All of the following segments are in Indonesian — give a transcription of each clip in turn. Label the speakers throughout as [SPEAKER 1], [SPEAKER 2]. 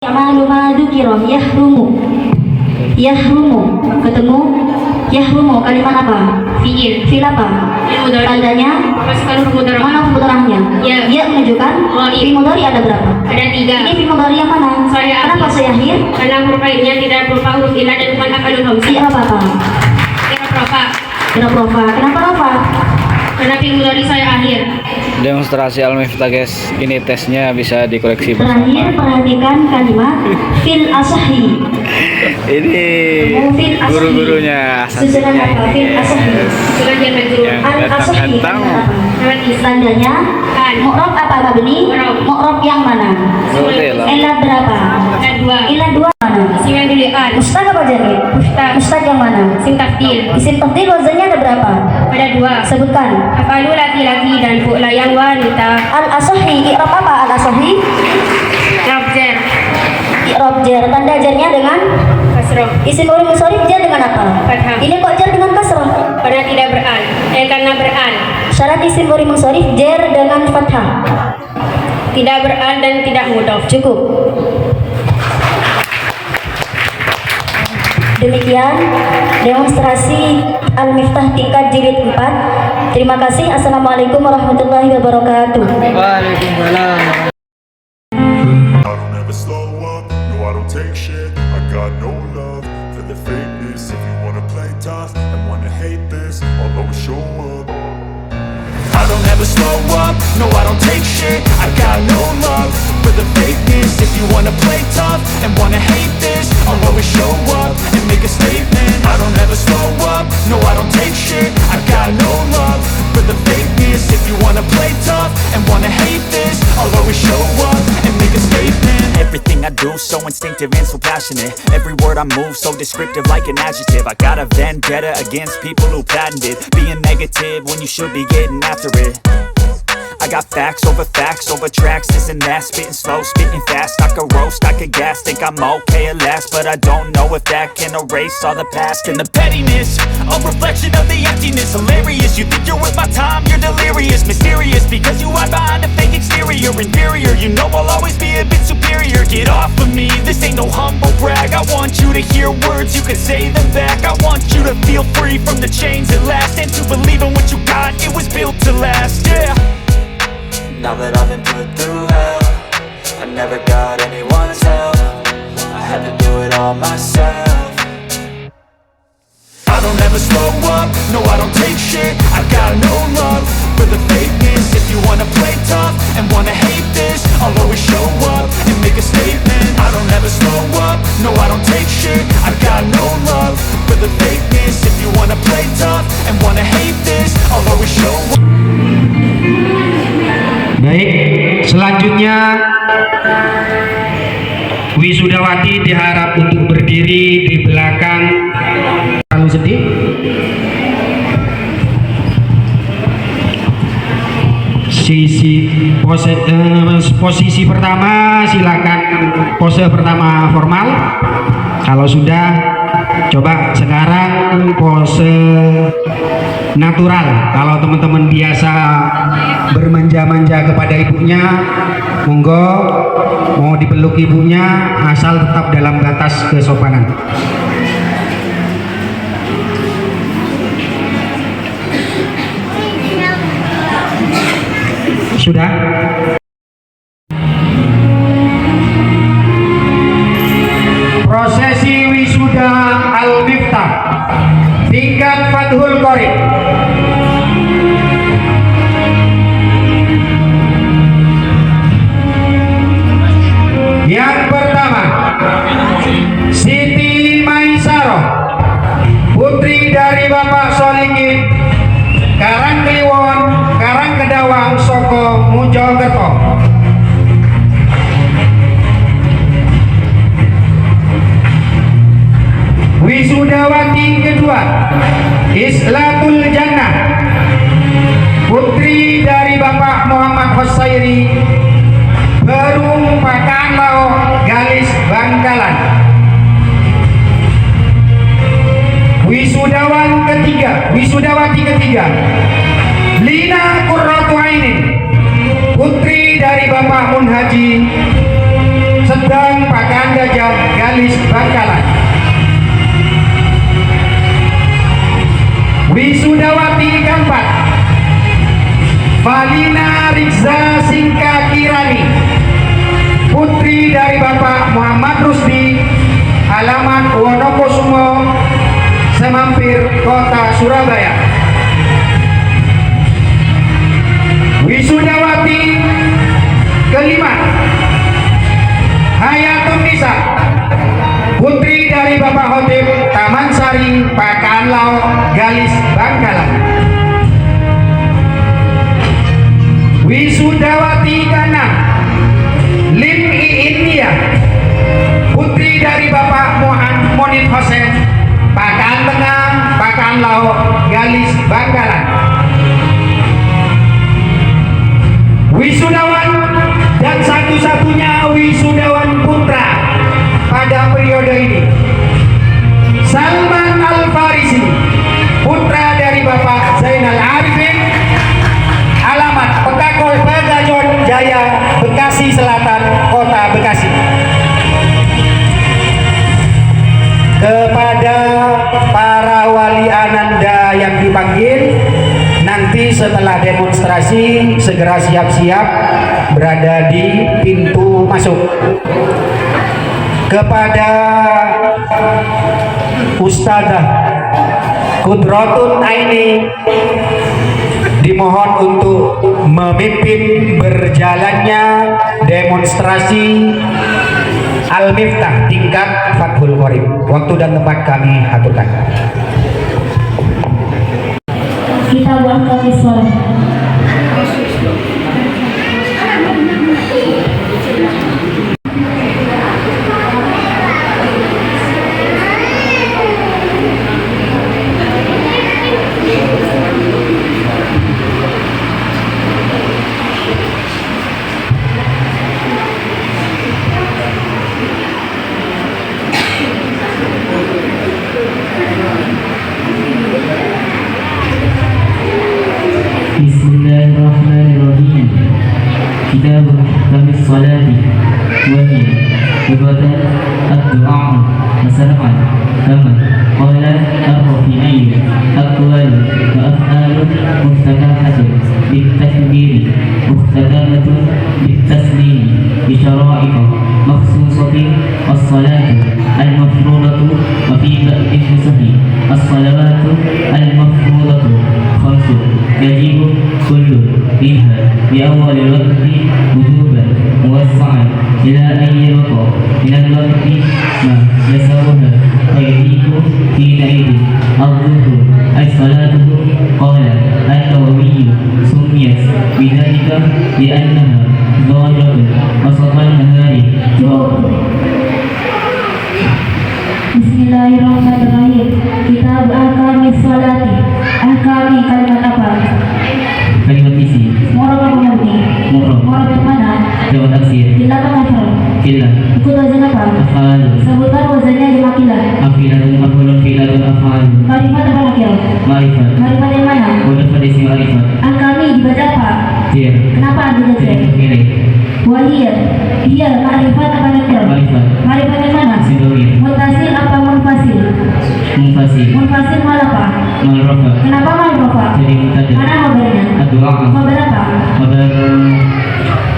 [SPEAKER 1] Ya'malu ma dzukira yahrumu ketemu yahrumu kalimat apa? Fi'il apa? Tandanya mana mudaranya? Ya menunjukkan fi'il mudhari ada berapa?
[SPEAKER 2] Ada 3.
[SPEAKER 1] Ini fi'il mudhari yang mana? Kenapa sahih?
[SPEAKER 2] Karena huruf lainnya tidak berupa huruf ilah dan bukan af'alul khamsah.
[SPEAKER 1] I'rab apa?
[SPEAKER 2] I'rab rafa.
[SPEAKER 1] Kenapa rafa?
[SPEAKER 2] Karena fi'il mudhari saya akhir.
[SPEAKER 3] Demonstrasi Al-Miftah guys, ini tesnya bisa dikoreksi
[SPEAKER 1] Terakhir
[SPEAKER 3] bersama.
[SPEAKER 1] perhatikan kalimat fil asahi.
[SPEAKER 3] Ini
[SPEAKER 1] Fil asahi.
[SPEAKER 3] guru-gurunya
[SPEAKER 1] Susunan apa? Fil asahi.
[SPEAKER 2] Sudah jangan guru.
[SPEAKER 3] Yang
[SPEAKER 1] Al asahi.
[SPEAKER 3] gantang-gantang.
[SPEAKER 1] Tandanya mu'rab apa begini? Mu'rab yang mana?
[SPEAKER 3] Boleh lah.
[SPEAKER 1] Ilat berapa? Ilat 2 mana?
[SPEAKER 2] Isim yang dulu an.
[SPEAKER 1] Mustaq apa jadi? Mustaq yang mana?
[SPEAKER 2] Isim tafdil.
[SPEAKER 1] Isim tafdil wazannya ada berapa?
[SPEAKER 2] Ada 2.
[SPEAKER 1] Sebutkan.
[SPEAKER 2] Afalu laki-laki dan fu'la yang wanita.
[SPEAKER 1] Al asahi. I'rab apa al asahi?
[SPEAKER 2] I'rab jar.
[SPEAKER 1] I'rab jar. Tanda jarnya dengan
[SPEAKER 2] Kasroh.
[SPEAKER 1] isim murni munsharif jar dengan apa?
[SPEAKER 2] Fathah.
[SPEAKER 1] Ini kok jar dengan kasrah?
[SPEAKER 2] Karena tidak beral. Karena beral.
[SPEAKER 1] Syarat isim murni munsharif jar dengan fathah.
[SPEAKER 2] Tidak beral dan tidak mudhof.
[SPEAKER 1] Cukup. Demikian demonstrasi Al-Miftah tingkat jilid 4. Terima kasih. Assalamualaikum warahmatullahi wabarakatuh.
[SPEAKER 3] Waalaikumsalam.
[SPEAKER 4] I don't ever slow up, no I don't take shit. I got no love for the fakeness. If you wanna play tough and wanna hate this, I'll always show up. I don't ever slow up, no I don't take shit. I got no love for the fakeness. If you wanna play tough and wanna hate this, I'll always show up and make a statement. I don't ever slow up, no I don't take shit. I got no love for the fakeness. If you wanna play tough and wanna hate this, I'll always show up and make a statement.
[SPEAKER 5] Everything I do so instinctive and so passionate. Every word I move so descriptive like an adjective. I got a vendetta against people who patented being negative when you should be getting after it. I got facts over tracks, this and that. Spitting slow, spitting fast. I could roast, I could gas. Think I'm okay at last, but I don't know if that can erase all the past. And the pettiness, a reflection of the emptiness. Hilarious, you think you're worth my time, you're delirious. Mysterious, because you hide behind a fake exterior. Inferior, you know I'll always be a bit superior. Get off of me, this ain't no humble brag. I want you to hear words, you can say them back. I want you to feel free from the chains at last, and to believe in what you got, it was built to last, yeah.
[SPEAKER 6] Now that I've been put through hell, I never got anyone's help. I had to do it all myself.
[SPEAKER 4] I don't ever slow up, no I don't take shit. I got no love for the fakeness. If you wanna play tough and wanna hate this, I'll always show up and make a statement. I don't ever slow up, no I don't take shit. I got no love for the fakeness. If you wanna play tough and wanna hate this, I'll always show up.
[SPEAKER 7] Baik, selanjutnya Wisudawati diharap untuk berdiri di belakang. Kamu sedih? Posisi pertama silakan, pose pertama formal. Kalau sudah, coba sekarang pose natural. Kalau teman-teman biasa bermanja-manja kepada ibunya, monggo, mau dipeluk ibunya asal tetap dalam batas kesopanan. Sudah? Prosesi wisuda Al-Miftah tingkat Fathul Qorib. Yang pertama, Siti Maisaroh, putri dari Bapak Solikin, Karangkliwon, Karangkedawang, Soko, Mojokerto. Wisudawati kedua, Islatul Jannah, putri dari Bapak Muhammad Hosairi, Berung Pakandau, Galis Bangkalan. Wisudawati ketiga, Lina Qurratu Ainin, putri dari Bapak Munhaji, sedang Pakan Gajah Galis Bangkalan. Wisudawati keempat Valina Rizza Singka Kirani, putri dari Bapak Muhammad Rusdi, alamat Wonokosumo, Semampir, Kota Surabaya. Wisudawati kelima Hayatun Nisa, putri dari Bapak Khotib, Taman Sari, Pakaan Lao, Galis Bangkalan. Wisudawati keenam Lim Iindia, putri dari Bapak Muhammad Monit Hosen, Pakaan Tengah, Pakaan Lao, Galis Bangkalan. Wisudawan dan satu-satunya wisudawan putra pada periode ini, Salman Al-Farisi, putra dari Bapak Zainal Arifin, alamat Pekakol Bagajon Jaya, Bekasi Selatan, Kota Bekasi. Kepada para wali ananda yang dipanggil, nanti setelah demonstrasi segera siap-siap berada di pintu masuk. Kepada Ustazah Kudrotun Aini dimohon untuk memimpin berjalannya demonstrasi Al-Miftah tingkat Fathul Qorib. Waktu dan tempat kami aturkan.
[SPEAKER 1] Kita buat sholat.
[SPEAKER 8] Bismillahirrahmanirrahim. Kitab Ahkamis Salati wa hiya ibadat ad-du'a masar'an kama qala ar-rafi'i aqwal wa af'al muftatahatun bit-takbir muftatahatun bit-taslim bi syara'iq makhsusatin as-salatu al-mafrudatu wa fi ba'di sahih as-salawatu al-mafrudatu khamsu yajibu kullu minha bi awwal al-waqti wujuban muwassa'an ila ayyi waqt min al-waqti ma yasawaha fayadiku fi naidi al-dhuhr ay salatuhu qala an-Nawawi sumiyat bidhalika li'annaha dhahiratun wasatan nahari.
[SPEAKER 1] Bismillahirrahmanirrahim. Kitab Ahkamis Salati. Ahkami kalimat apa?
[SPEAKER 8] Kalimat isi
[SPEAKER 1] Moro apa mengerti?
[SPEAKER 8] Moro
[SPEAKER 1] Moro yang mana?
[SPEAKER 8] Jawab taksir
[SPEAKER 1] Bila apa maf'ul?
[SPEAKER 8] Kila
[SPEAKER 1] Ikut wazan apa?
[SPEAKER 8] Afal
[SPEAKER 1] Sebutan wazannya di makilah.
[SPEAKER 8] Afilatun mafulun filatun afal
[SPEAKER 1] Marifat apa nakil?
[SPEAKER 8] Ma'rifat
[SPEAKER 1] Marifat yang mana?
[SPEAKER 8] Wadud pada isi ma'rifat
[SPEAKER 1] Ahkami dibaca apa?
[SPEAKER 8] Jir
[SPEAKER 1] Kenapa dibaca
[SPEAKER 8] Jadi
[SPEAKER 1] jir?
[SPEAKER 8] nilai
[SPEAKER 1] Wahiyah. Iya, marifat apa nakil?
[SPEAKER 8] Ma'rifat
[SPEAKER 1] Marifat yang mana?
[SPEAKER 8] Isi domir
[SPEAKER 1] Mutasil apa munfasil?
[SPEAKER 8] Munfasil
[SPEAKER 1] Munfasil mal apa?
[SPEAKER 8] Mal rafa
[SPEAKER 1] Kenapa mal rofa?
[SPEAKER 8] Jadi muntadah
[SPEAKER 1] Mana kabarnya?
[SPEAKER 8] Ad-du'a
[SPEAKER 1] Kabar apa?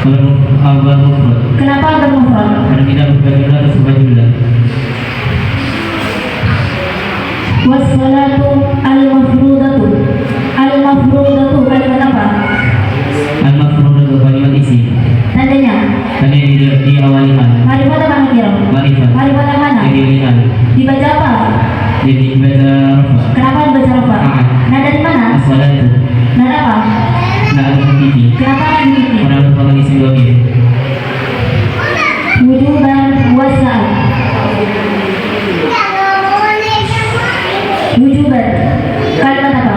[SPEAKER 8] Kabar mufrad
[SPEAKER 1] Kenapa ada mufrad?
[SPEAKER 8] Karena tidak berjumlah atau sebuah jumlah.
[SPEAKER 1] Wassalatu al-mafrudatu. Al-mafrudatu kalimat apa?
[SPEAKER 8] Al-mafrudatu kalimat isi
[SPEAKER 1] Tandanya?
[SPEAKER 8] Tadi diawali hal
[SPEAKER 1] Marifat apa nakil?
[SPEAKER 8] Ma'rifat
[SPEAKER 1] Marifat yang mana?
[SPEAKER 8] Jadi hal
[SPEAKER 1] Dibaca apa?
[SPEAKER 8] Jadi baca rafa
[SPEAKER 1] Kenapa dibaca rofa?
[SPEAKER 8] A'ad.
[SPEAKER 1] Nada di mana?
[SPEAKER 8] As-salatu
[SPEAKER 1] Nada apa?
[SPEAKER 8] Nah ada titik
[SPEAKER 1] Kenapa nada di titik?
[SPEAKER 8] Karena merupakan isi domir
[SPEAKER 1] Wujuban wasa'at. Wujuban kalimat apa?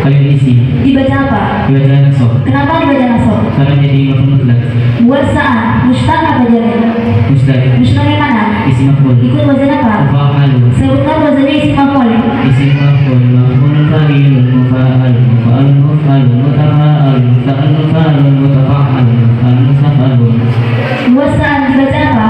[SPEAKER 8] Kalimat isi
[SPEAKER 1] Dibaca apa?
[SPEAKER 8] Dibaca nasab
[SPEAKER 1] Kenapa dibaca nasab?
[SPEAKER 8] Karena jadi maf'ul mutlak
[SPEAKER 1] Wasa'at. Mustaq apa jadi?
[SPEAKER 8] Mustaq
[SPEAKER 1] Mustaq yang mana?
[SPEAKER 8] Isi maf'ul
[SPEAKER 1] Ikut wazan apa?
[SPEAKER 8] Mufa'alu
[SPEAKER 1] Sebutkan wazannya isi maf'ul.
[SPEAKER 8] Isi maf'ul maf'ulun fa'ilun mufa'alun mufa'alun mufa'alun mutafa'alun mutafa'alun mutafa'alun mutafa'alun mutafa'alun.
[SPEAKER 1] Wasa'at dibaca apa?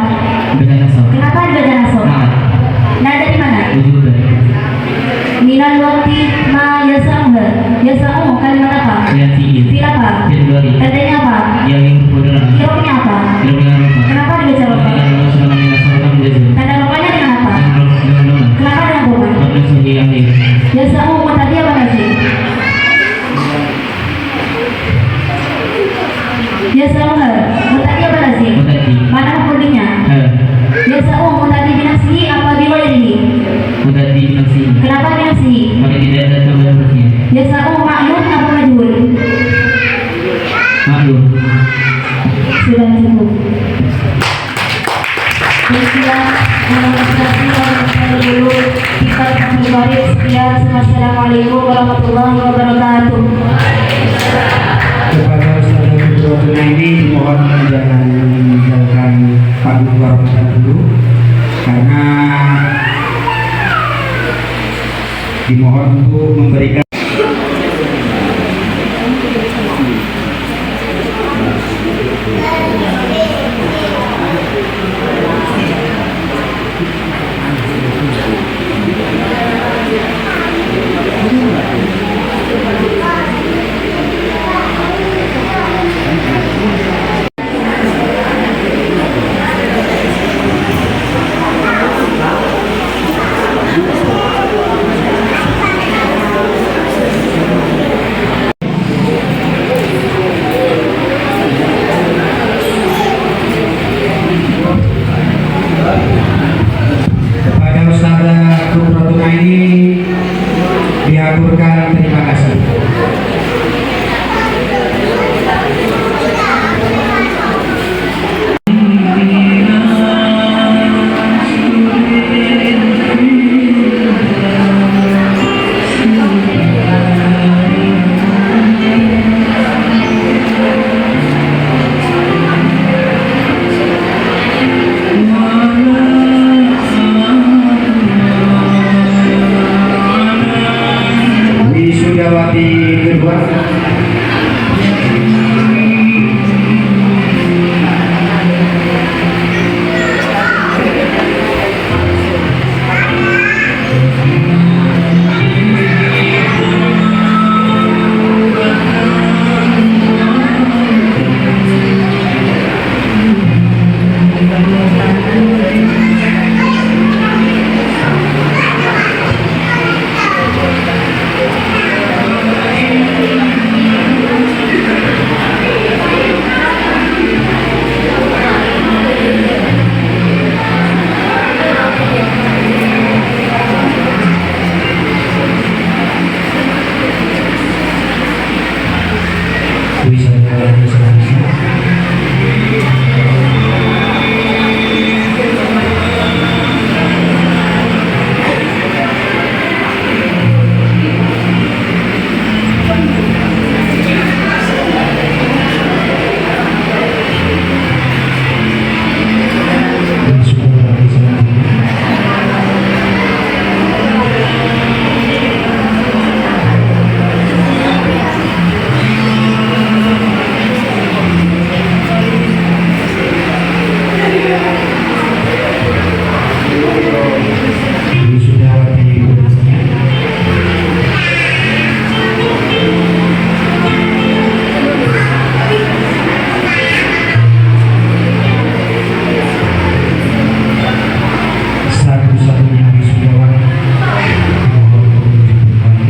[SPEAKER 8] binafsihi.
[SPEAKER 1] Kenapa binafsihi?
[SPEAKER 8] Karena tidak ada tambahan hurufnya.
[SPEAKER 1] Jasa'u ma'lum apa majhul?
[SPEAKER 8] Maklum.
[SPEAKER 1] Sudah cukup. Sekian dulu kita kembali. Sekian, wassalamualaikum warahmatullahi wabarakatuh.
[SPEAKER 7] Kepada Ustaz Abdul ini mohon jangan meninggalkan panggung warung dulu, karena dimohon untuk memberikan kepada Ustazah Kudratul Aini diaturkan terima kasih. Wisudawati kedua Wisudawati selanjutnya. Wisudawati selanjutnya. Wisudawati berikutnya. Satu-satunya wisudawan mohon untuk kembali.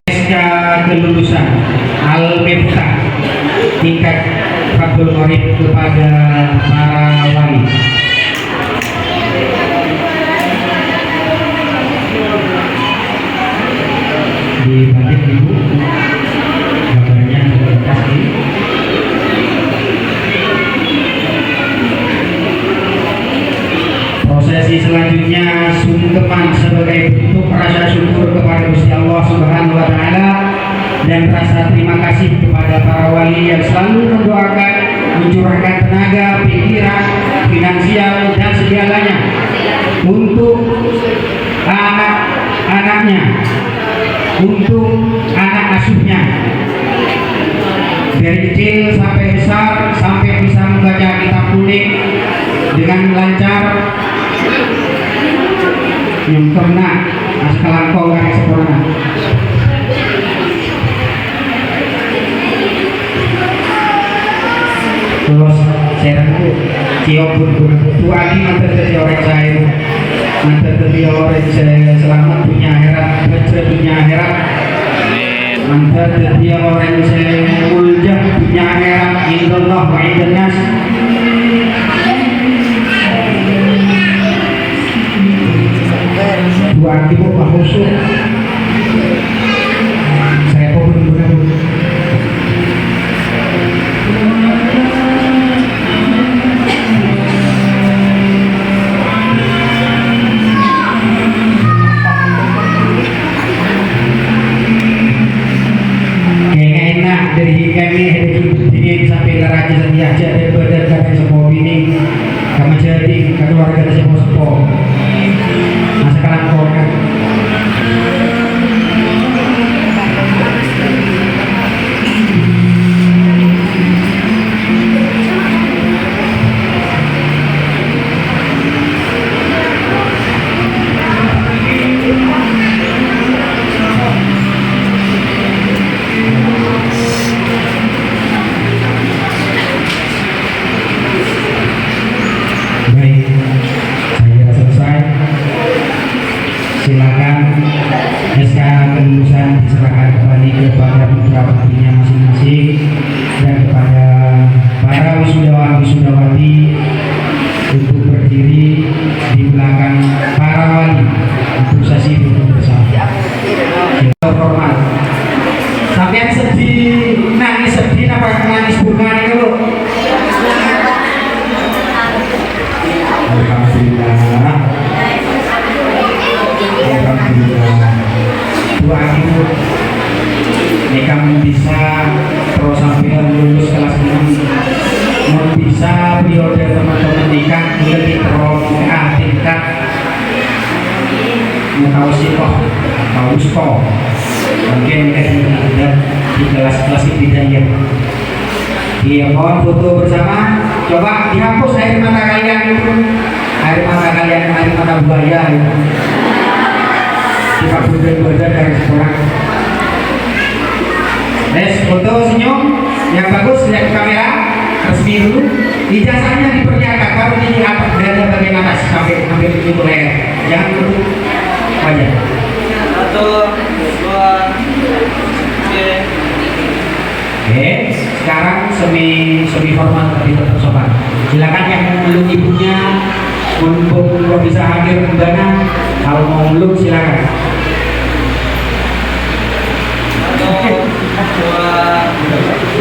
[SPEAKER 7] SK kelulusan Al-Miftah tingkat Fathul Qorib kepada para wali. Dibantu ibu gambarnya terlintas di prosesi selanjutnya sungkeman sebagai bentuk rasa syukur kepada Gusti Allah Subhanahu wa taala dan rasa terima kasih kepada para wali yang selalu mendoakan, mencurahkan tenaga, pikiran, finansial dan segalanya untuk anak-anaknya, untuk anak asuhnya dari kecil sampai besar, sampai bisa membaca kitab kuning dengan lancar, yang pernah sekarang kau kan sempurna. Terus saya itu ciok pun tua lagi mantan jadi orang saya, mantan jadi orang saya selamat dunia akhirat, baca dunia akhirat. Mantan jadi orang saya mulia dunia akhirat, indallah wa indannas. Dua ibu mahusuk saya pun benar-benar kayaknya enak dari kami ini sampai ke raja setiap jadi badan kami semua ini kami jadi keluarga semua semua. Nah sekarang kau kan baik, saya selesai. Silakan SK kelulusan diserahkan kembali kepada putra putrinya masing-masing dan kepada para wisudawan wisudawati untuk berdiri di belakang para wali untuk sesi foto bersama. Kita hormat. Sampai sedih, nangis sedih apa nangis bunga nih lo? Alhamdulillah. Dua ibu mereka bisa terus sampai lulus kelas 6 mau bisa periode teman-teman nikah lebih terus tingkat mau tahu sih kok bagus kok mungkin ada di kelas-kelas tidak ya. Iya, mohon foto bersama. Coba dihapus air mata kalian itu, air mata kalian, air mata buaya itu. Kita badan dari sekolah. Les foto senyum yang bagus, lihat ke kamera resmi dulu. Ijazahnya diperlihatkan baru dilihat dari bagian atas sampai di leher. Jangan tutup wajah. 1, 2, 3. Oke, sekarang semi formal tadi sopan. Silakan yang mau meluk ibunya, mumpung belum bisa hadir undangan, kalau mau meluk silakan. 1, 2,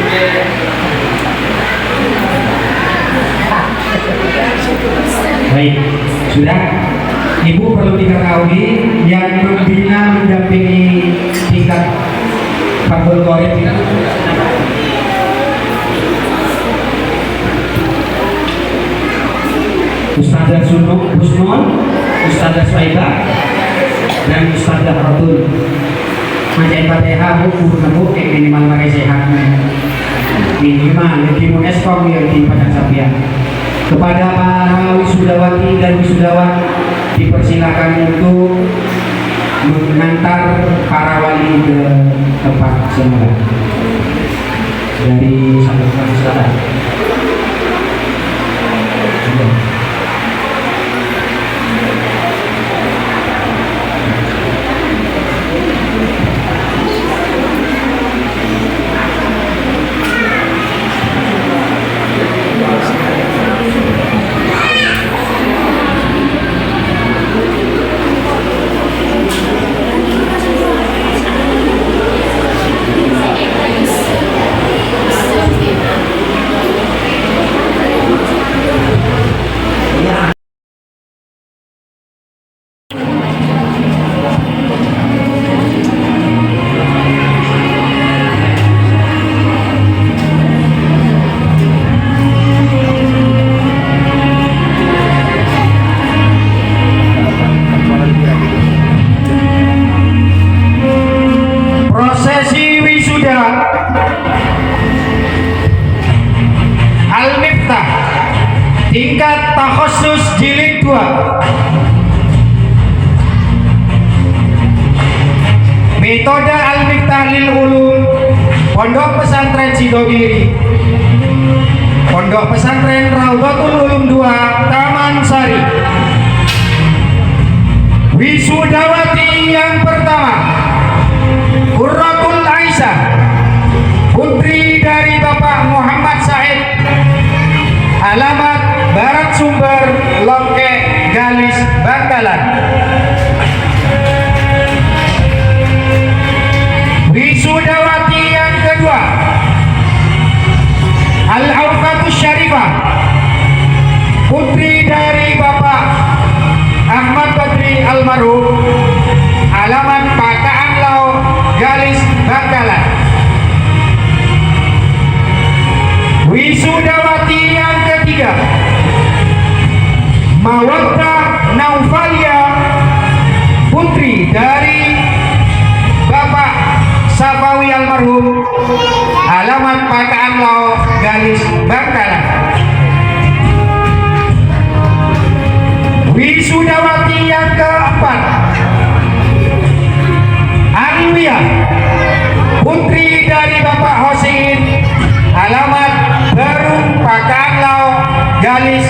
[SPEAKER 7] 3. Baik, sudah. Ibu perlu diketahui yang membina mendampingi tingkat Fardul Qorib Ustazah Husnul, Ustazah Swaibah, dan Ustazah Ratul. Macam Fatihah buku nemu minimal pakai sehat minimal di UNESCO yang di Padang Sapian. Kepada para wisudawati dan wisudawan dipersilakan untuk mengantar para wali ke tempat semula dari Samudra Selatan. Metode Al-Miftah lil Ulum, Pondok Pesantren Sidogiri, Pondok Pesantren Raudhatul Ulum 2, Taman Sari. Wisudawati yang pertama, Qurratul Aisyah, putri dari Bapak Muhammad Said, alamat Barat Sumber, Longke, Galis, Bangkalan. Wisudawati yang kedua, Al-Aufatus Syarifah, putri dari Bapak Ahmad Badri almarhum, alamat Pakaan Lau, Galis, Bangkalan. Wisudawati yang ketiga, Mawaddah Naufalia, putri dari Bapak Safawi almarhum, alamat Pakaan Lau, Galis, Bangkalan. Wisudawati yang keempat, Alwiyah, putri dari Bapak Hosin, alamat Berung, Pakaan Lau, Galis,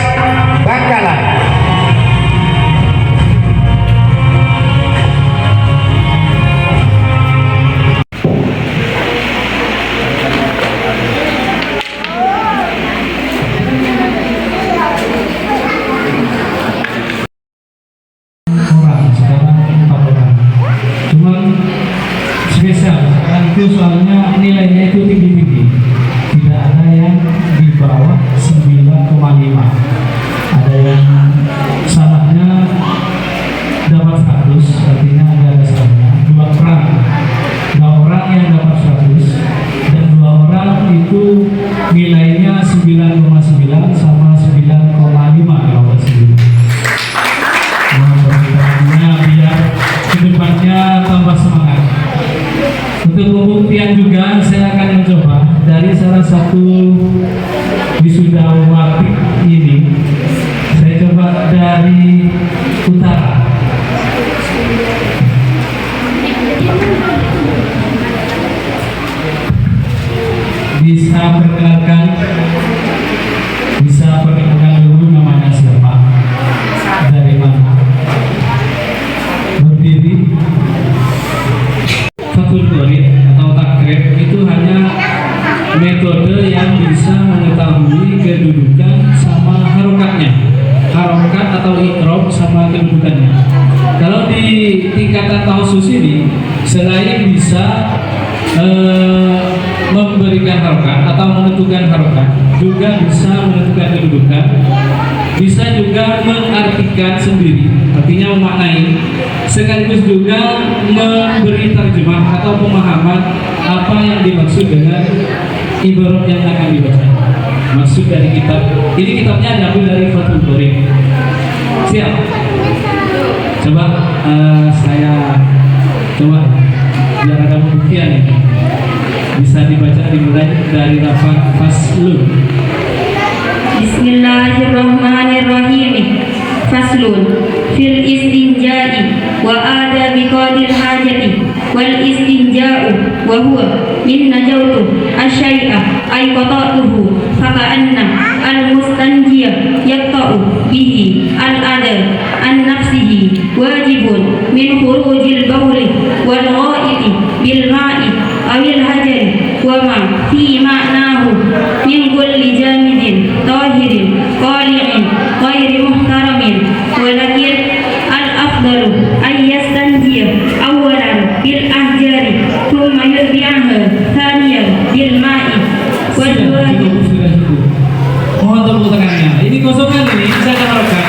[SPEAKER 7] Bangkalan.
[SPEAKER 9] Orang sekarang 4 orang, cuman spesial sekarang itu soalnya nilainya itu tinggi-tinggi, tidak ada yang di bawah 9,5, ada yang salahnya dapat 100, artinya ada salahnya 2 orang yang dapat 100 dan 2 orang itu nilainya 9,9 sama 9,5 kalau sendiri. Biar kedepannya tambah semangat. Untuk pembuktian juga saya akan mencoba dari salah satu wisudawati ini. Saya coba dari utara. Bisa perkenalkan dulu namanya siapa, dari mana, berdiri. Fathul Qorib atau takrib itu hanya metode yang bisa mengetahui kedudukan sama harokatnya, harokat atau ikrob sama kedudukannya. Kalau di tingkatan tausus ini, selain bisa memberikan harokat atau menentukan harokat, juga bisa menentukan kedudukan, bisa juga mengartikan sendiri, artinya memaknai, sekaligus juga memberi terjemah atau pemahaman apa yang dimaksud dengan ibarat yang akan dibaca. Maksud dari kitab ini, kitabnya diambil dari Fathul Qorib. Siap? Coba saya coba biar ada pembuktian ini. Bisa dibaca dimulai dari lafaz faslun.
[SPEAKER 1] Bismillahirrahmanirrahim. Faslun fil istinja'i wa adabi qadil hajati wal istinja'u wa huwa min najawtu asyai'a ay qata'tuhu faka'anna al mustanjiya yaqta'u bihi al adab an nafsihi wajibun min khurujil bawli wal gha'iti bil ma'i awil hajari wa ma fi ma'nahu min kulli jamidin tahirin qali'in ghairi muhtaramin walakin al-afdalu ay yastanjiya awalan bil ahjari thumma yurbi'aha thaniyan bil ma'i wal wajib.
[SPEAKER 9] Mohon tepuk tangannya. Ini kosongan ini, tidak ada harokat,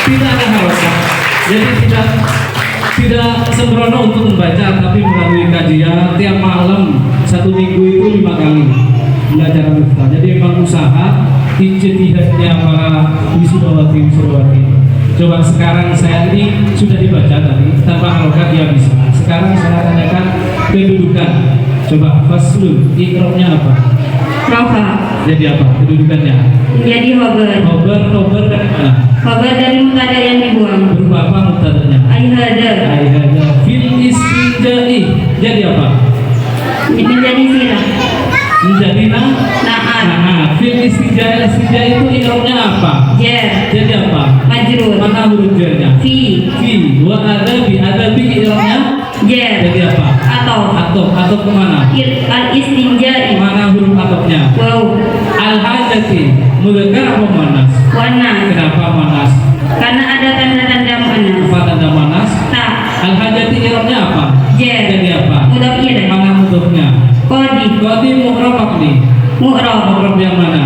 [SPEAKER 9] tidak ada harokat. Jadi tidak sembrono untuk membaca, tapi melalui kajian tiap malam 1 minggu itu 5 kali belajar Al-Miftah. Jadi memang usaha ijtihadnya para wisudawati. Coba sekarang saya ini sudah dibaca tadi tanpa harokat ya bisa. Sekarang saya tanyakan kedudukan. Coba faslun, ikromnya apa?
[SPEAKER 1] Rafa.
[SPEAKER 9] Jadi apa kedudukannya?
[SPEAKER 1] Jadi khobar dari mana? Khobar dari mutada yang dibuang.
[SPEAKER 9] Berupa apa mutadanya?
[SPEAKER 1] Aihada.
[SPEAKER 9] Fil istinja'i jadi apa?
[SPEAKER 1] menjadi sila.
[SPEAKER 9] Menjadi
[SPEAKER 1] Naat.
[SPEAKER 9] Fil istinja itu i'rabnya apa?
[SPEAKER 1] Jer.
[SPEAKER 9] Jadi apa?
[SPEAKER 1] Majrur.
[SPEAKER 9] Mana huruf jarnya?
[SPEAKER 1] Fi.
[SPEAKER 9] Wa adabi i'rabnya
[SPEAKER 1] Jer.
[SPEAKER 9] jadi apa? Atau kemana?
[SPEAKER 1] Al istinja'i.
[SPEAKER 9] Mana huruf atofnya?
[SPEAKER 1] Wow.
[SPEAKER 9] Al hajati mudzakkar apa muannas?
[SPEAKER 1] Wanas.
[SPEAKER 9] Kenapa muannas?
[SPEAKER 1] Karena ada tanda-tanda muannas.
[SPEAKER 9] Apa tanda muannas?
[SPEAKER 1] Tak.
[SPEAKER 9] Al hajati i'rabnya apa?
[SPEAKER 1] Jer.
[SPEAKER 9] Jadi apa?
[SPEAKER 1] Mudhaf ilaih.
[SPEAKER 9] Mana mudhafnya?
[SPEAKER 1] Qadi.
[SPEAKER 9] Qadi mu'rab aqli.
[SPEAKER 1] Mu'rab.
[SPEAKER 9] Mu'rab yang mana?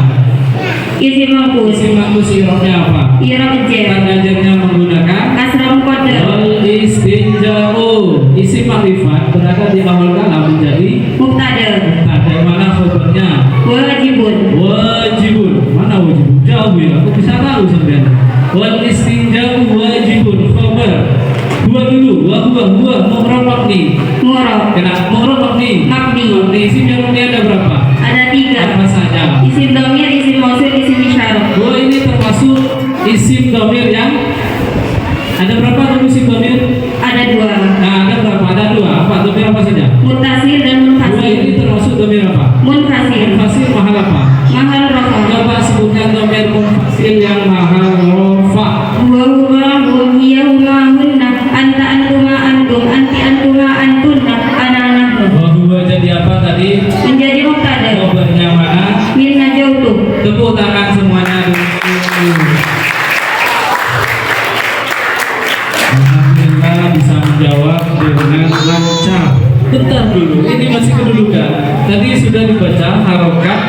[SPEAKER 1] Isim mangkus.
[SPEAKER 9] Isim mangkus i'rabnya apa?
[SPEAKER 1] I'rab jer.
[SPEAKER 9] Tanda jernya menggunakan
[SPEAKER 1] Kasrah muqaddar.
[SPEAKER 9] wal istinja'u. Isim makrifat berada di awal kalam menjadi
[SPEAKER 1] Mubtada.
[SPEAKER 9] ada mana khabarnya?
[SPEAKER 1] Wajibun.
[SPEAKER 9] Wajibun. Mana wajibun? Jauh ya. Aku bisa tahu sebenarnya. Wal istinja'u wajibun khabar. Dua dulu. Huwa mu'rab mabni.
[SPEAKER 1] Mu'rab.
[SPEAKER 9] Kenapa mu'rab mabni?
[SPEAKER 1] Mabni.
[SPEAKER 9] Isim yang mabni ada berapa?
[SPEAKER 1] Ada 3.
[SPEAKER 9] Apa saja?
[SPEAKER 1] Isim dhamir, isim mausul, isim isyarah.
[SPEAKER 9] Dua ini termasuk isim dhamir yang ada berapa dulu isim dhamir?
[SPEAKER 1] Ada 2.
[SPEAKER 9] Nah, ada berapa? Ada 2. Apa? Dhamir apa saja?
[SPEAKER 1] Muttasil dan
[SPEAKER 9] Dua
[SPEAKER 1] munfasil.
[SPEAKER 9] ini termasuk dhamir apa?
[SPEAKER 1] Munfasil.
[SPEAKER 9] Munfasil mahal apa?
[SPEAKER 1] Mahal rafa.
[SPEAKER 9] Coba sebutkan dhamir munfasil yang mahal rofa.
[SPEAKER 1] Huwa huma hiya huma hunna anta antuma antum anti antuma antunna ana nahnu.
[SPEAKER 9] Bahwa jadi apa tadi?
[SPEAKER 1] Menjadi mubtada.
[SPEAKER 9] Khabarnya mana?
[SPEAKER 1] Min najautu.
[SPEAKER 9] Tepuk tangan semuanya dulu. Alhamdulillah bisa menjawab dengan lancar. Bentar dulu, ini masih kedudukan. Tadi sudah dibaca harokat,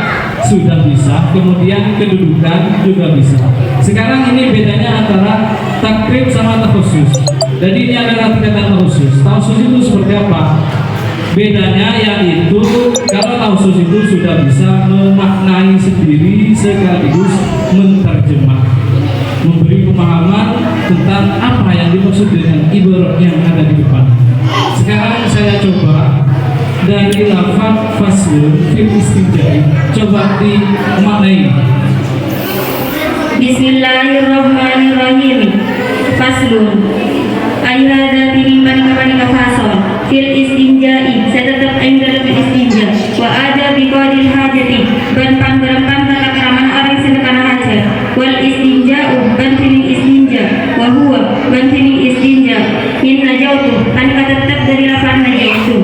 [SPEAKER 9] sudah bisa, kemudian kedudukan juga bisa. Sekarang ini bedanya antara takrib sama takhusus. Jadi ini adalah tingkatan takhusus. Takhusus itu seperti apa? Bedanya yaitu kalau takhusus itu sudah bisa memaknai sendiri sekaligus menterjemah, memberi pemahaman tentang apa yang dimaksud dengan ibarat yang ada di depan. Sekarang saya coba dari lafaz faslun fil istinja'i, coba dimaknai.
[SPEAKER 1] Bismillahirrahmanirrahim. Faslun. Ayat ini panika fasal. Fil istinja'i. Saya tetap aing dalam istinja. Wa ada biqadil hajati. Ban tata keraman orang sedekana hajat. Wal istinja'u bantining istinja. Wa huwa bantining istinja. Min najautu. Panika tetap dari lafaz najautu.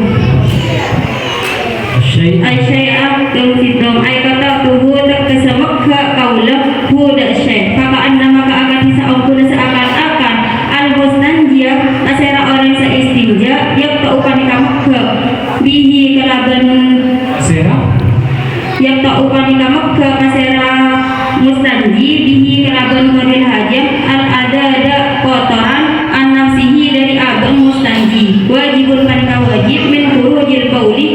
[SPEAKER 1] Syai'a tawfidom ay kata tuhu tak kesemak kaulah huda syai' maka anda maka akan disaungkuna seakan-akan al-mustanjia asera orang sa istinja yak ta'ukan ikamakka bihi kalaban yak ta'ukan ikamakka kasera mustanji bihi kalaban model hajam al-ada kotoran an-nafsihi dari agam mustanji wajibun panika wajib min hurujil bauli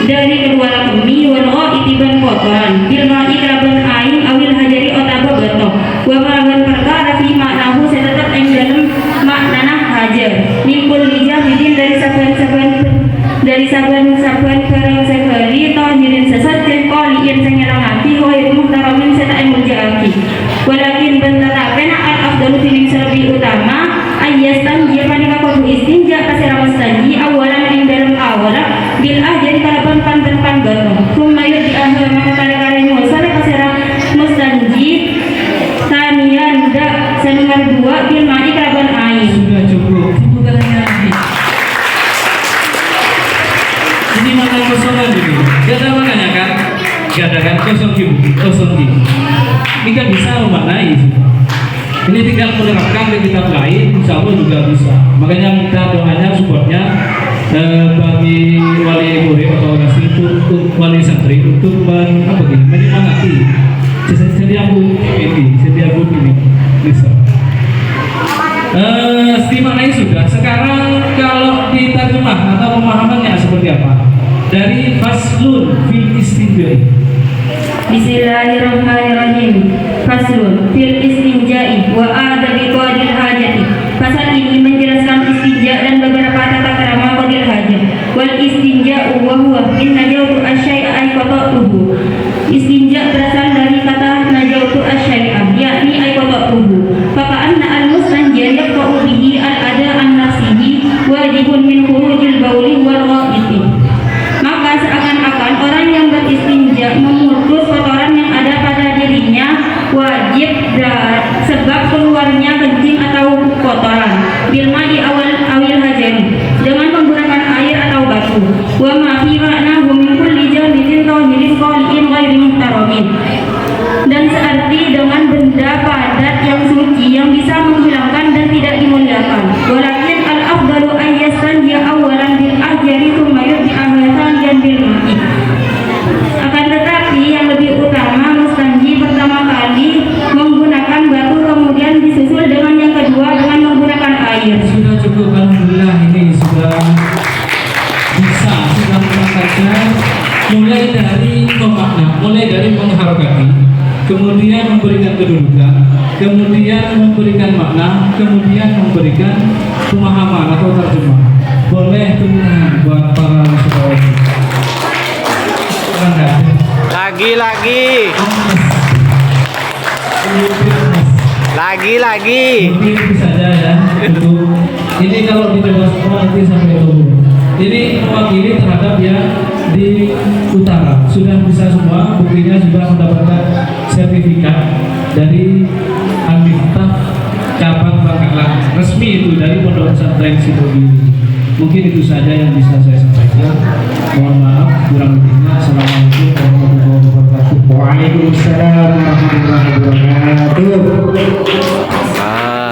[SPEAKER 1] dari kedua kami wal itiban kotoran bil ma'i kalaban aing awil hajari otaba batok wa kalaban perkara fi maknahu saya tetap yang dalam maknana hajar mingkul lijamidin dari saban perang sekali tahirin sesat dan koliin sengelang hati wahir muhtaramin saya tak muljaki walakin bentata pena al-afdalu filing serbi utama ayyastan dia panika kodu istinja kasera mustanji awalan yang dalam awala bil jadi kalaban pan batong kumayur di akhir maka kare-kare muasara kasera mustanji tanian da senumar 2 bil ma'i kalaban ain.
[SPEAKER 9] Sudah cukup. Tepuk tangannya lagi. Ini mana kosongan ini? Gak ada maknanya kan? Gak ada kan? Kosong ki. Ini kan bisa memaknai. Ini tinggal menerapkan ke kitab lain, insya Allah juga bisa. Makanya minta doanya, supportnya bagi wali murid atau orang untuk wali santri untuk menyemangati setiap buku ini bisa. Dimaknai sudah. Sekarang kalau diterjemah atau pemahamannya seperti apa? Dari faslun fil istinja'i.
[SPEAKER 1] Bismillahirrahmanirrahim. Faslun fil istinja'i wa adabi qadil hajati. Pasal ini menjelaskan istinja dan beberapa tata krama qadil hajat. Wal istinja'u wa huwa min najautu asyai'a ay qata'tuhu. Istinja berasal dari kata najautu asyai'a, yakni ay qata'tuhu. Faka'anna al-mustanji yaqta'u bihi al-ada an nafsihi wajibun min khurujil bauli wal ghaibi. bilmadi awil hajari, dengan menggunakan air atau batu. Wa ma fi ma'nahu min kulli jamidin tahirin qali'in ghairi muhtaramin. Dan searti dengan benda padat yang suci yang bisa menghilangkan dan tidak dimuliakan. Walakin al-afdalu an yastanjiya awalan bil ahjari thumma yudhi'aha thaniyan bil ma'i. Akan tetapi yang lebih utama mustanji pertama kali menggunakan batu, kemudian disusul dengan yang kedua dengan menggunakan air.
[SPEAKER 9] Sudah cukup, alhamdulillah, ini sudah bisa, sudah mengangkatnya mulai dari memakna, mulai dari mengharokati, kemudian memberikan kedudukan, kemudian memberikan makna, kemudian memberikan pemahaman atau terjemah. Boleh temukan buat para saudara.
[SPEAKER 3] Lagi.
[SPEAKER 9] Mungkin itu saja ya. Untuk ini kalau dicoba semua nanti sampai turun. Ini mewakili terhadap yang di utara sudah bisa semua, buktinya sudah mendapatkan sertifikat dari Al-Miftah cabang Bangkalan resmi itu dari Pondok Pesantren Sidogiri. Mungkin itu saja yang bisa saya sampaikan. Mohon maaf kurang lebihnya. Assalamualaikum warahmatullahi wabarakatuh.
[SPEAKER 7] Waalaikumsalam warahmatullahi wabarakatuh.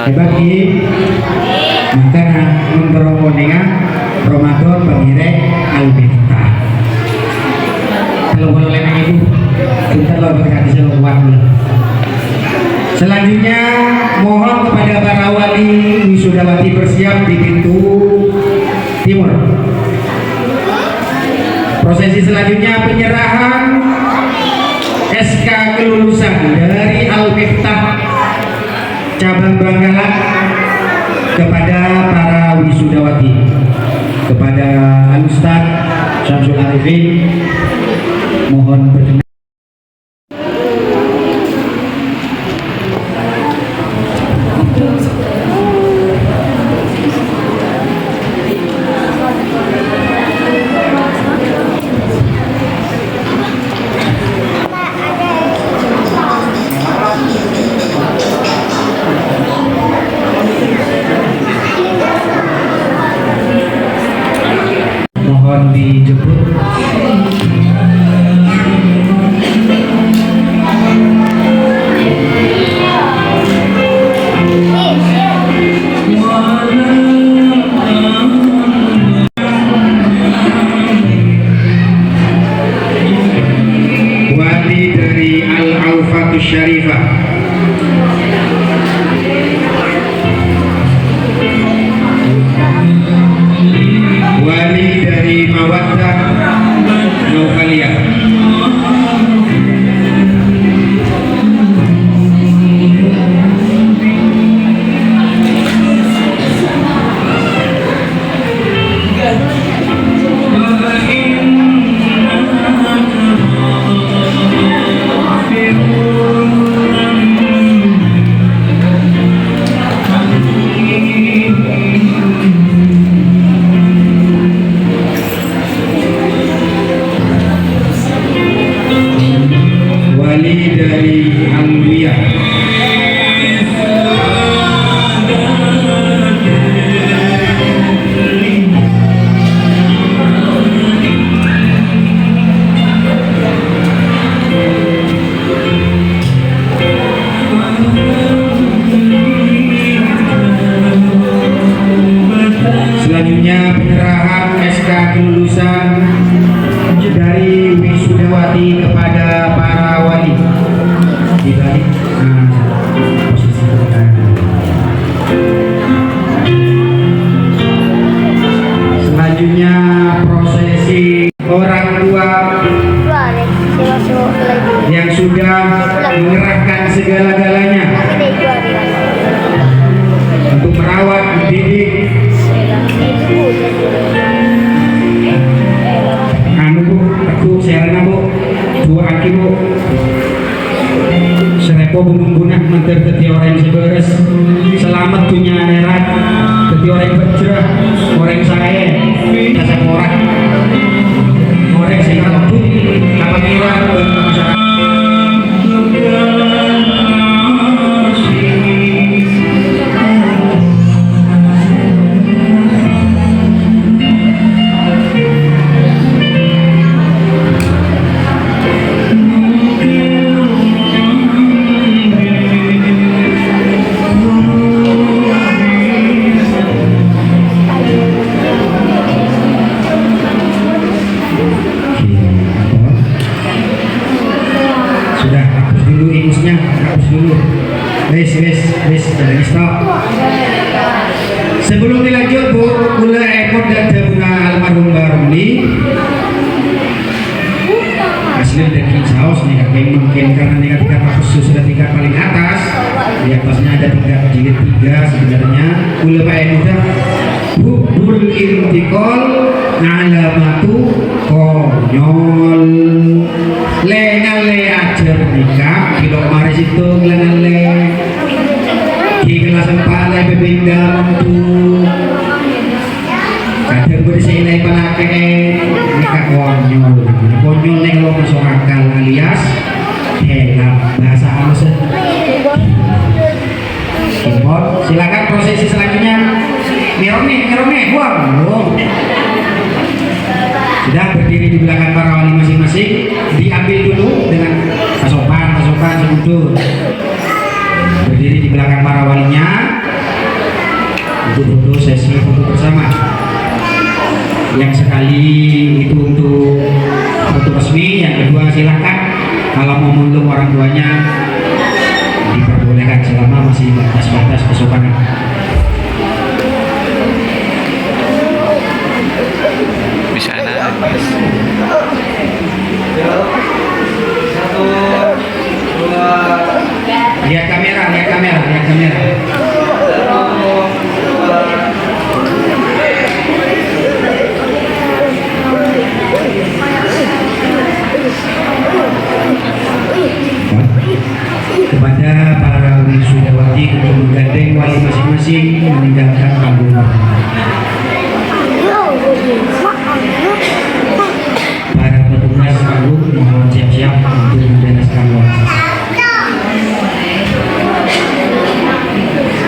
[SPEAKER 7] Hebat ki. Maka memperolehnya Ramadan pengirek Al-Miftah. Kalau boleh itu kita lo berkati selawat. Selanjutnya mohon kepada para wali wisudawati bersiap di pintu timur. Prosesi selanjutnya penyerahan SK kelulusan dari Al-Miftah cabang Bangkalan kepada para wisudawati, kepada Al-Ustaz Syamsul Arifin. Mohon berkenan. Mohon dijemput. Wali dari Al-Aufatus Syarifah. Wali dari Mawaddah Naufaliyah. Wali dari Anbiya. Selanjutnya penyerahan SK kelulusan dari wisudawati kepada para wali. Dibalik posisi kita. Selanjutnya prosesi orang tua yang sudah mengerahkan segala-galanya untuk merawat, mendidik Sebelum dilanjut Bu, kula ekor dan bunga almarhum Barumli asli dari saus nih kak, mungkin karena tingkat 3 khusus sudah tingkat paling atas, di atasnya ada jilid 3 sebenarnya. Kula Pak Muda hubul intikol ngalamatu konyol lengale ajar nikah kilo maris itu lengale di kelas 4 bebenda untuk kadang bersenai pakai nikah konyol nih kalau masuk akal alias helak bahasa halus. Silakan prosesi selanjutnya. Mirome, buang. Sudah berdiri di belakang para wali masing-masing, diambil dulu dengan pasokan semudur. Berdiri di belakang para walinya untuk foto sesi foto bersama. Yang sekali itu untuk foto resmi, yang kedua silakan kalau mau mengundang orang tuanya diperbolehkan selama masih batas kesopanan.
[SPEAKER 3] Bisa ada.
[SPEAKER 7] Lihat kamera. Kepada para wisudawati untuk menggandeng wali masing-masing meninggalkan panggung. Para petugas panggung mohon siap-siap untuk membereskan waktu.